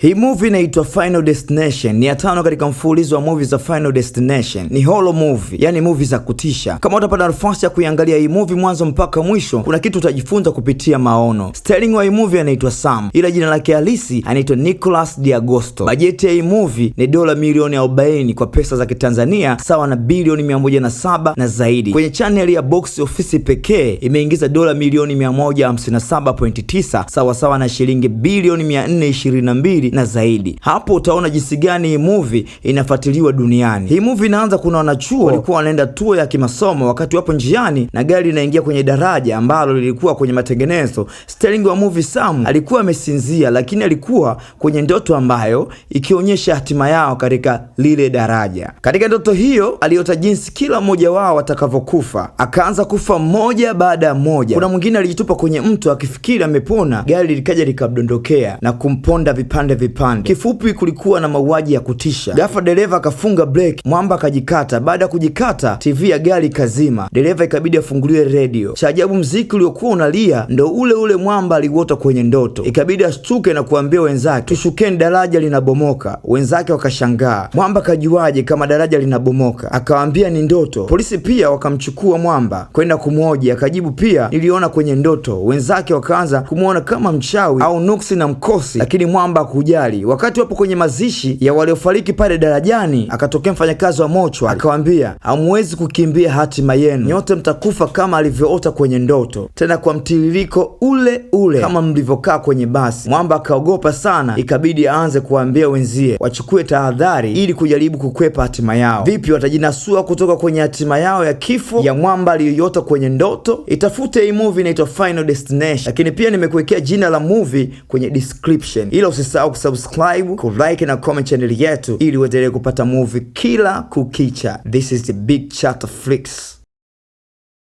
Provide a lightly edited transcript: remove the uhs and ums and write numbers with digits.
Hii movie inaitwa Final Destination, ni ya 5 katika mfululizo wa movie za Final Destination. Ni horror movie, yani movie za kutisha. Kama utapata nafasi ya kuiangalia hii movie mwanzo mpaka mwisho, kuna kitu utajifunza kupitia maono. Starring wa hii movie anaitwa Sam, ila jina lake halisi anaitwa Nicholas D'Agosto. Bajeti ya hii movie ni dola milioni 40 kwa pesa za Kitanzania, sawa na bilioni 107 na zaidi. Kwenye channel ya box office pekee imeingiza dola milioni 157.9 sawa na shilingi bilioni 422 na zaidi. Hapo utaona jinsi gani hii movie inafuatiliwa duniani. Hii movie inaanza, kuna wanachuo walikuwa wanaenda tour ya kimasomo, wakati wapo njiani na gari linaingia kwenye daraja ambalo lilikuwa kwenye matengenezo. Starring wa movie Sam alikuwa amesinzia, lakini alikuwa kwenye ndoto ambayo ikionyesha hatima yao katika lile daraja. Katika ndoto hiyo aliota jinsi kila mmoja wao atakavyokufa. Akaanza kufa mmoja baada ya mmoja. Kuna mwingine alijitupa kwenye mto akifikiri amepona, gari likaja likadondokea na kumponda vipande. Kifupi, kulikuwa na mauaji ya kutisha. Ghafla dereva akafunga breki, mwamba akajikata. Baada ya kujikata, TV ya gari kazima. Dereva ikabidi afungulie radio. Cha ajabu, mziki uliokuwa unalia ndo ule mwamba aliuota kwenye ndoto. Ikabidi ashtuke na kuambia wenzake, tushukeni, daraja linabomoka. Wenzake wakashangaa, mwamba kajuaje kama daraja linabomoka? Akawaambia ni ndoto. Polisi pia wakamchukua mwamba kwenda kumhoji, akajibu pia niliona kwenye ndoto. Wenzake wakaanza kumuona kama mchawi au nuksi na mkosi, lakini mwamba kujali. Wakati wapo kwenye mazishi ya waliofariki pale darajani, akatokea mfanyakazi wa mochwa akawaambia, hamwezi kukimbia hatima yenu, nyote mtakufa kama alivyoota kwenye ndoto, tena kwa mtiririko ule kama mlivyokaa kwenye basi. Mwamba akaogopa sana, ikabidi aanze kuambia wenzie wachukue tahadhari ili kujaribu kukwepa hatima yao. Vipi watajinasua kutoka kwenye hatima yao ya kifo ya mwamba aliyoyota kwenye ndoto? Itafute hii movie inaitwa Final Destination, lakini pia nimekuwekea jina la movie kwenye description, ila usisahau subscribe, kulike na comment channel yetu ili uendelee kupata movie kila kukicha. This is the Big Chatter Flicks.